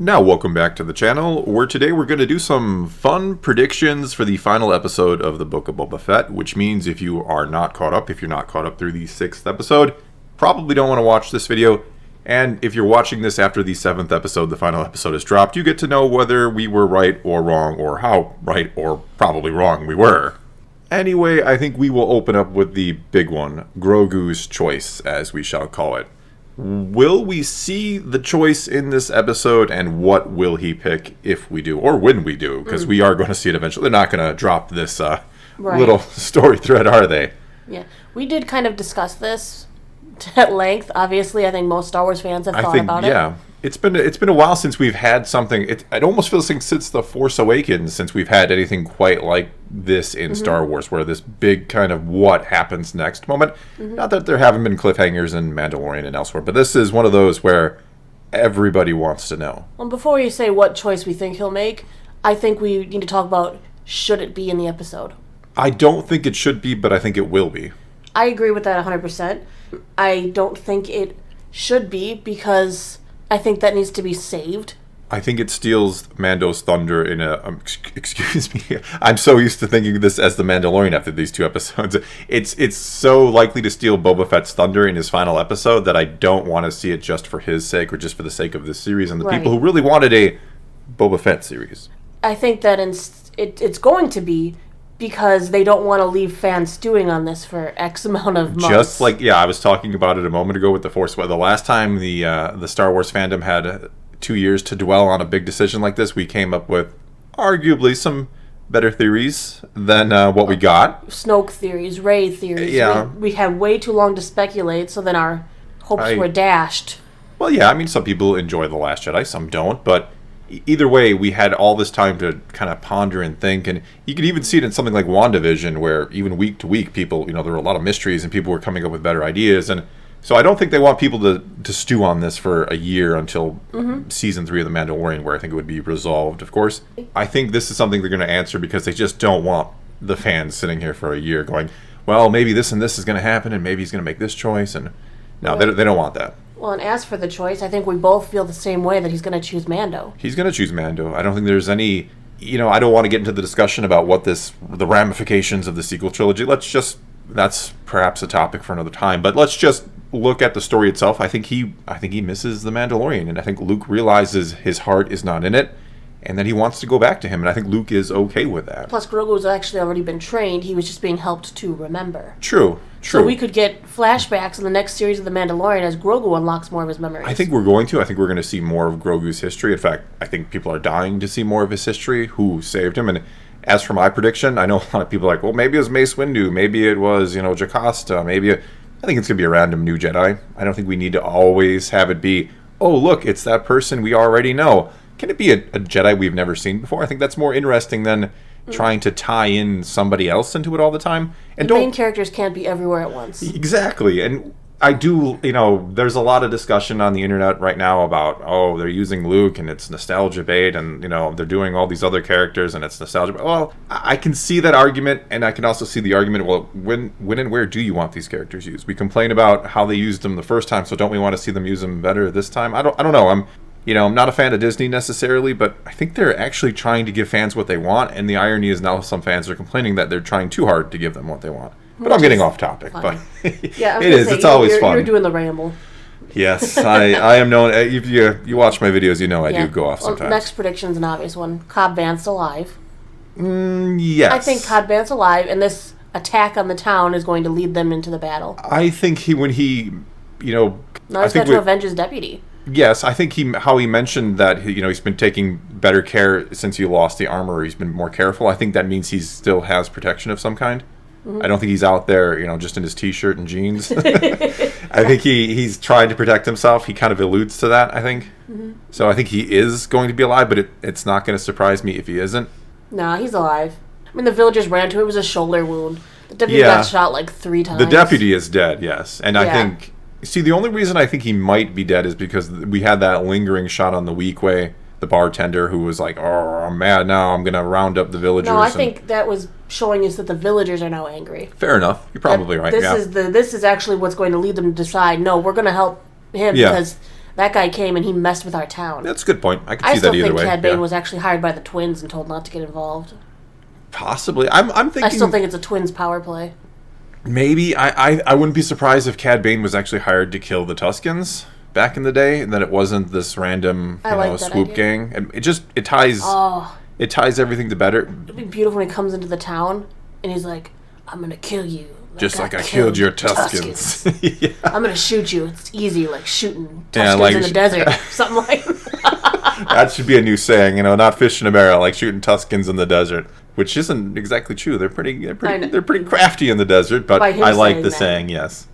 Now, welcome back to the channel, where today we're going to do some fun predictions for the final episode of the Book of Boba Fett, which means if you are not caught up, if you're not caught up through the 6th episode, probably don't want to watch this video. And if you're watching this after the 7th episode, the final episode is dropped, you get to know whether we were right or wrong, or how right or probably wrong we were. Anyway, I think we will open up with the big one, Grogu's choice, as we shall call it. Will we see the choice in this episode, and what will he pick if we do, or when we do? Because we are going to see it eventually. They're not going to drop this little story thread, are they? Yeah, we did kind of discuss this at length. Obviously, I think most Star Wars fans have thought about it. Yeah, it's been a while since we've had something. It almost feels like since The Force Awakens, since we've had anything quite like this in Star Wars, where this big kind of what happens next moment. Not that there haven't been cliffhangers in Mandalorian and elsewhere, but this is one of those where everybody wants to know. Well, before you say what choice we think he'll make, I think we need to talk about, should it be in the episode? I don't think it should be, but I think it will be. I agree with that 100%. I don't think it should be, because I think that needs to be saved. I think it steals Mando's thunder in a... excuse me. I'm so used to thinking of this as the Mandalorian after these 2 episodes. It's so likely to steal Boba Fett's thunder in his final episode that I don't want to see it just for his sake or just for the sake of this series and the people who really wanted a Boba Fett series. I think that it's going to be, because they don't want to leave fans stewing on this for X amount of months. Just like, I was talking about it a moment ago with The Force. The last time the Star Wars fandom had 2 years to dwell on a big decision like this, we came up with arguably some better theories than what we got. Snoke theories, Rey theories. Yeah. We had way too long to speculate, so then our hopes were dashed. Well, yeah, I mean, some people enjoy The Last Jedi, some don't, but either way, we had all this time to kind of ponder and think, and you could even see it in something like WandaVision, where even week to week, people, there were a lot of mysteries, and people were coming up with better ideas, and so I don't think they want people to stew on this for a year until Season 3 of The Mandalorian, where I think it would be resolved, of course. I think this is something they're going to answer because they just don't want the fans sitting here for a year going, well, maybe this and this is going to happen, and maybe he's going to make this choice, and no, they don't want that. Well, and as for the choice, I think we both feel the same way, that he's going to choose Mando. He's going to choose Mando. I don't think there's any... I don't want to get into the discussion about the ramifications of the sequel trilogy. That's perhaps a topic for another time, but let's just look at the story itself. I think he misses the Mandalorian, and I think Luke realizes his heart is not in it, and that he wants to go back to him, and I think Luke is okay with that. Plus, Grogu's actually already been trained. He was just being helped to remember. True. So we could get flashbacks in the next series of The Mandalorian as Grogu unlocks more of his memories. I think we're going to. I think we're going to see more of Grogu's history. In fact, I think people are dying to see more of his history, who saved him. And as for my prediction, I know a lot of people are like, well, maybe it was Mace Windu, maybe it was, Jocasta, maybe... I think it's going to be a random new Jedi. I don't think we need to always have it be, oh, look, it's that person we already know. Can it be a Jedi we've never seen before? I think that's more interesting than trying to tie in somebody else into it all the time. And the main characters can't be everywhere at once. Exactly. And I do, there's a lot of discussion on the internet right now about, oh, they're using Luke and it's nostalgia bait, and, they're doing all these other characters and it's nostalgia bait. Well, I can see that argument, and I can also see the argument, well, when and where do you want these characters used? We complain about how they used them the first time, so don't we want to see them use them better this time? I don't know. I'm not a fan of Disney necessarily, but I think they're actually trying to give fans what they want, and the irony is now some fans are complaining that they're trying too hard to give them what they want. But I'm getting off topic. But yeah, it is. It's always fun. You're doing the ramble. Yes, I am known. If you watch my videos, I do go off sometimes. Next prediction's an obvious one. Cobb Vanth's alive. Yes. I think Cobb Vanth's alive, and this attack on the town is going to lead them into the battle. I think when he Now he's got to avenge his deputy. Yes, I think how he mentioned that he's been taking better care since he lost the armor. He's been more careful. I think that means he still has protection of some kind. I don't think he's out there, just in his t-shirt and jeans. I think he's trying to protect himself. He kind of alludes to that, I think. So I think he is going to be alive, but it's not going to surprise me if he isn't. Nah, he's alive. I mean, the villagers ran to him. It was a shoulder wound. The deputy got shot like 3 times. The deputy is dead, yes. And I think... See, the only reason I think he might be dead is because we had that lingering shot on the Weequay, the bartender, who was like, oh, I'm mad now, I'm going to round up the villagers. No, I think that was showing us that the villagers are now angry. Fair enough. You're probably right. This is actually what's going to lead them to decide, no, we're going to help him because that guy came and he messed with our town. That's a good point. I can see that either way. I still think Cad Bane yeah. was actually hired by the twins and told not to get involved. Possibly. I'm thinking... I still think it's a twins power play. Maybe. I wouldn't be surprised if Cad Bane was actually hired to kill the Tuskens back in the day, and that it wasn't this random swoop idea. gang. And it ties everything to better. It'd be beautiful when he comes into the town and he's like, I'm going to kill you. Just like I killed your Tuskens. Yeah. I'm going to shoot you. It's easy, like shooting Tuskens in the desert. Something like that. That should be a new saying, not fish in a barrel, like shooting Tuskens in the desert, which isn't exactly true. They're pretty crafty in the desert, but I like the saying, yes.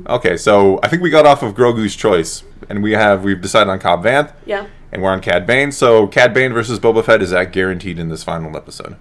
Okay, so I think we got off of Grogu's choice, and we've decided on Cobb Vanth. Yeah. And we're on Cad Bane. So Cad Bane versus Boba Fett, is that guaranteed in this final episode?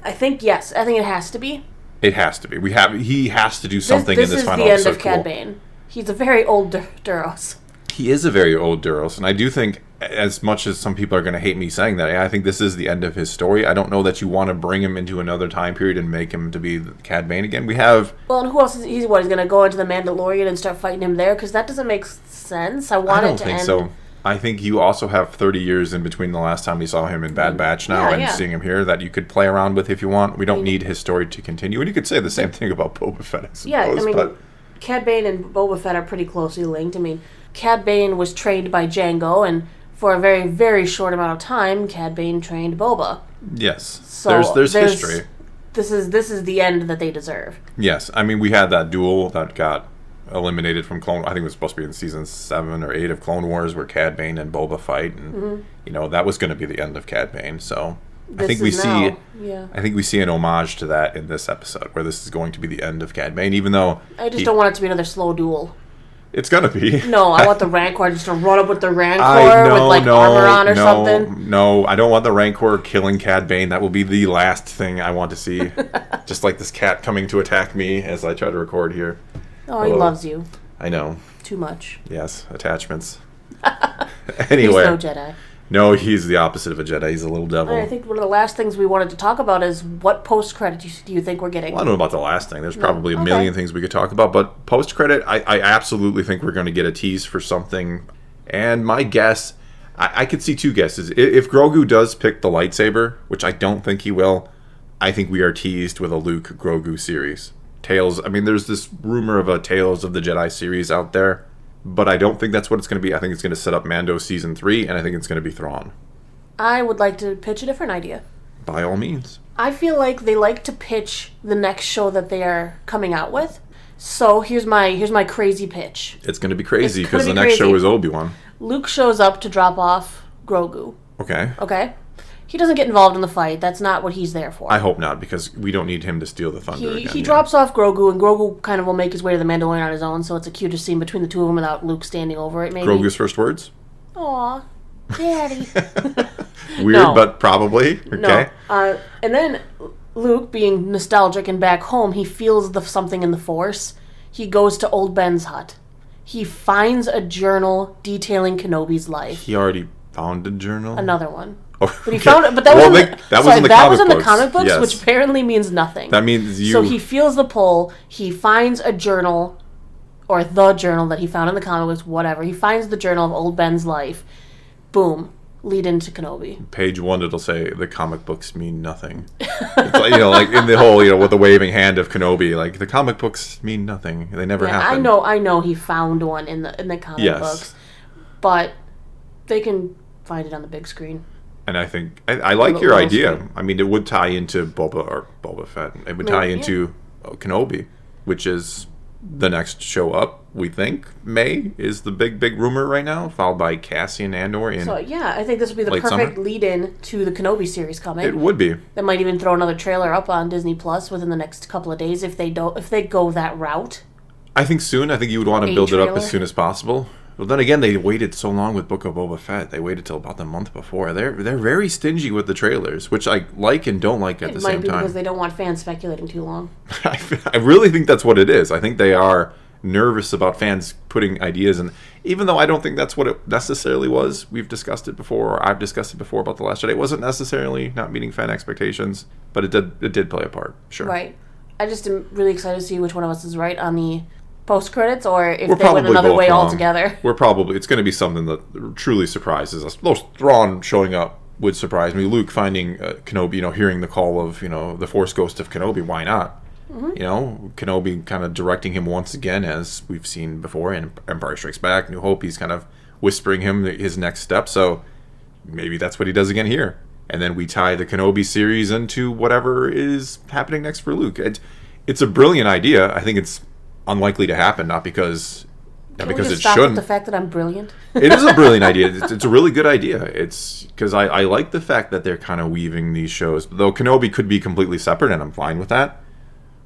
I think yes. I think it has to be. It has to be. He has to do something in this final episode. This is the end of Cad Bane. He's a very old Duros. He is a very old Duros, and I do think, as much as some people are going to hate me saying that, I think this is the end of his story. I don't know that you want to bring him into another time period and make him to be Cad Bane again. We have... Well, and who else is... He's going to go into the Mandalorian and start fighting him there? Because that doesn't make sense. I don't think so. I think you also have 30 years in between the last time we saw him in Bad Batch now and seeing him here that you could play around with if you want. We don't need his story to continue. And you could say the same thing about Boba Fett, I suppose. Yeah, Cad Bane and Boba Fett are pretty closely linked. Cad Bane was trained by Jango, and for a very, very short amount of time, Cad Bane trained Boba. Yes. So there's history. This is the end that they deserve. Yes. We had that duel that got eliminated from I think it was supposed to be in season 7 or 8 of Clone Wars, where Cad Bane and Boba fight, and that was going to be the end of Cad Bane. So I think we see an homage to that in this episode, where this is going to be the end of Cad Bane, even though I just don't want it to be another slow duel. It's gonna be. No, I want the Rancor just to run up with the Rancor with armor on or something. No, I don't want the Rancor killing Cad Bane. That will be the last thing I want to see. Just like this cat coming to attack me as I try to record here. Oh, he loves you. I know. Too much. Yes, attachments. Anyway. He's no Jedi. No, he's the opposite of a Jedi. He's a little devil. I think one of the last things we wanted to talk about is what post-credit do you think we're getting? Well, I don't know about the last thing. There's probably a million things we could talk about. But post-credit, I absolutely think we're going to get a tease for something. And my guess, I could see two guesses. If Grogu does pick the lightsaber, which I don't think he will, I think we are teased with a Luke-Grogu series. There's this rumor of a Tales of the Jedi series out there. But I don't think that's what it's going to be. I think it's going to set up Mando Season 3, and I think it's going to be Thrawn. I would like to pitch a different idea. By all means. I feel like they like to pitch the next show that they are coming out with. So here's my crazy pitch. It's going to be crazy, because the next show is Obi-Wan. Luke shows up to drop off Grogu. Okay. He doesn't get involved in the fight. That's not what he's there for. I hope not, because we don't need him to steal the thunder again. He drops off Grogu, and Grogu kind of will make his way to the Mandalorian on his own, so it's a cutest scene between the two of them without Luke standing over it, maybe. Grogu's first words? Aw, Daddy. Weird, but probably. Okay. No. And then Luke, being nostalgic and back home, he feels something in the Force. He goes to Old Ben's hut. He finds a journal detailing Kenobi's life. He already found a journal? Another one. But he found it. But that was in the comic books, yes. Which apparently means nothing. That means you. So he feels the pull. He finds a journal, or the journal that he found in the comic books. Whatever. He finds the journal of Old Ben's life. Boom. Lead into Kenobi. Page 1, it'll say the comic books mean nothing. It's like in the whole, with the waving hand of Kenobi, like the comic books mean nothing. They never happen. I know. He found one in the comic books, but they can find it on the big screen. And I think I like your idea. It would tie into Boba Fett. It would tie into Kenobi, which is the next show up. We think May is the big rumor right now, followed by Cassian Andor. I think this would be the perfect lead-in to the Kenobi series coming. It would be. They might even throw another trailer up on Disney Plus within the next couple of days if they go that route. I think soon. I think you would want to build it up as soon as possible. Well, then again, they waited so long with Book of Boba Fett. They waited till about the month before. They're very stingy with the trailers, which I like and don't like at the same time. It might be because they don't want fans speculating too long. I really think that's what it is. I think they are nervous about fans putting ideas in. Even though I don't think that's what it necessarily was. We've discussed it before, or I've discussed it before about The Last Jedi. It wasn't necessarily not meeting fan expectations, but it did play a part, sure. Right. I just am really excited to see which one of us is right on the post credits, or if We're they went probably another both way wrong. altogether. It's going to be something that truly surprises us. Though Thrawn showing up would surprise me. Luke finding Kenobi, hearing the call of, the Force Ghost of Kenobi. Why not? Mm-hmm. Kenobi kind of directing him once again, as we've seen before in Empire Strikes Back, New Hope. He's kind of whispering him his next step. So maybe that's what he does again here. And then we tie the Kenobi series into whatever is happening next for Luke. It's a brilliant idea. I think it's unlikely to happen, not because Can because we it just stop shouldn't. with the fact that I'm brilliant? It is a brilliant idea. It's a really good idea. It's because I like the fact that they're kind of weaving these shows. Though Kenobi could be completely separate, and I'm fine with that.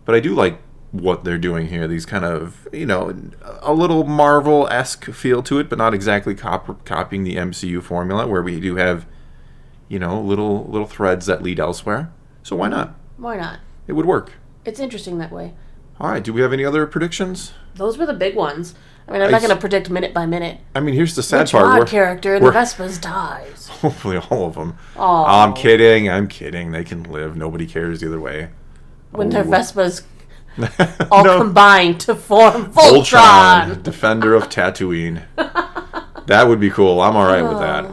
But I do like what they're doing here. These kind of, a little Marvel-esque feel to it, but not exactly copying the MCU formula, where we do have, little threads that lead elsewhere. So why not? Why not? It would work. It's interesting that way. All right. Do we have any other predictions? Those were the big ones. I mean, I'm not going to predict minute by minute. I mean, here's the sad Which part. odd character in the Vespas dies? Hopefully all of them. Oh. I'm kidding. They can live. Nobody cares either way. When their Vespas all combine to form Voltron. Defender of Tatooine. That would be cool. I'm all right with that.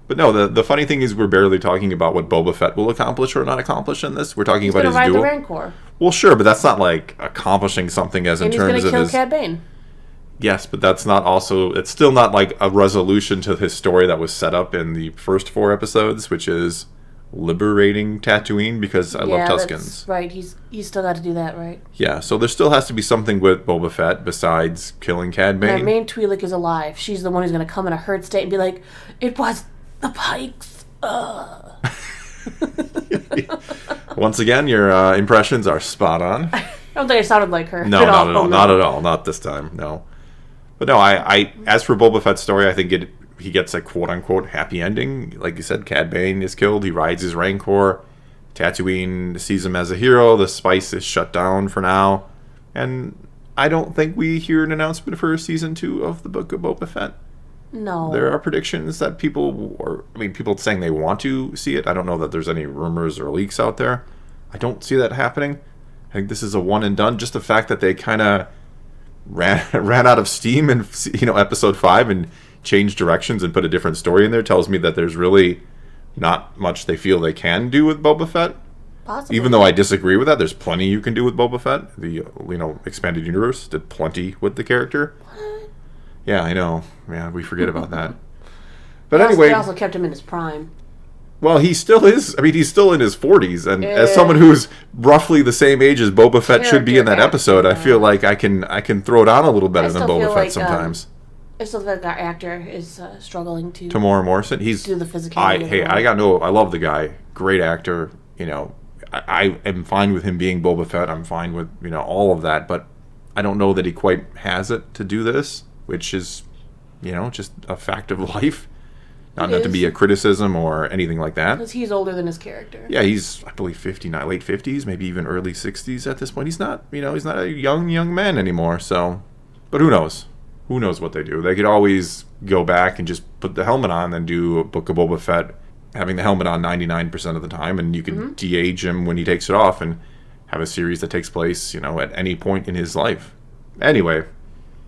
But no, the funny thing is we're barely talking about what Boba Fett will accomplish or not accomplish in this. We're talking about his duel. He's going to ride the Rancor. Well, sure, but that's not like accomplishing something as in terms of his... And he's going to kill Cad Bane. Yes, but that's not also... It's still not like a resolution to his story that was set up in the first 4 episodes, which is liberating Tatooine because I love Tuskens. That's right. He's still got to do that, right? Yeah, so there still has to be something with Boba Fett besides killing Cad Bane. That main Twi'lek is alive. She's the one who's going to come in a hurt state and be like, it was the Pikes. Once again, your impressions are spot on. I don't think I sounded like her. No, not at all. Not at all. Not this time. No. But no, I as for Boba Fett's story, I think he gets a quote-unquote happy ending. Like you said, Cad Bane is killed. He rides his Rancor. Tatooine sees him as a hero. The spice is shut down for now. And I don't think we hear an announcement for Season 2 of the Book of Boba Fett. No. There are predictions that people saying they want to see it. I don't know that there's any rumors or leaks out there. I don't see that happening. I think this is a one and done. Just the fact that they kind of ran out of steam in episode 5 and changed directions and put a different story in there tells me that there's really not much they feel they can do with Boba Fett. Possibly. Even though I disagree with that, there's plenty you can do with Boba Fett. The expanded universe did plenty with the character. Yeah, I know. Yeah, we forget about that. But anyway, they also kept him in his prime. Well, he still is. I mean, he's still in his 40s, and as someone who's roughly the same age as Boba Fett should be in that episode, I feel like I can throw it on a little better than Boba Fett sometimes. I still think our actor is struggling to. Tamora Morrison, he's do the physicality. I love the guy. Great actor. I am fine with him being Boba Fett. I'm fine with all of that, but I don't know that he quite has it to do this, which is just a fact of life. Not meant to be a criticism or anything like that. Because he's older than his character. Yeah, he's, I believe, 59, late 50s, maybe even early 60s at this point. He's not, he's not a young man anymore. So, but who knows? Who knows what they do? They could always go back and just put the helmet on and do a Book of Boba Fett, having the helmet on 99% of the time, and you can de-age him when he takes it off and have a series that takes place, at any point in his life. Anyway,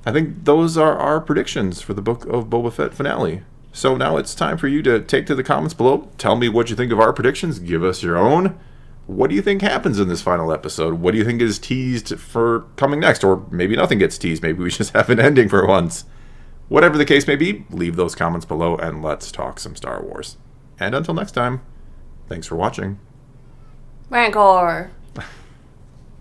I think those are our predictions for the Book of Boba Fett finale. So now it's time for you to take to the comments below. Tell me what you think of our predictions. Give us your own. What do you think happens in this final episode? What do you think is teased for coming next? Or maybe nothing gets teased. Maybe we just have an ending for once. Whatever the case may be, leave those comments below and let's talk some Star Wars. And until next time, thanks for watching. Rancor.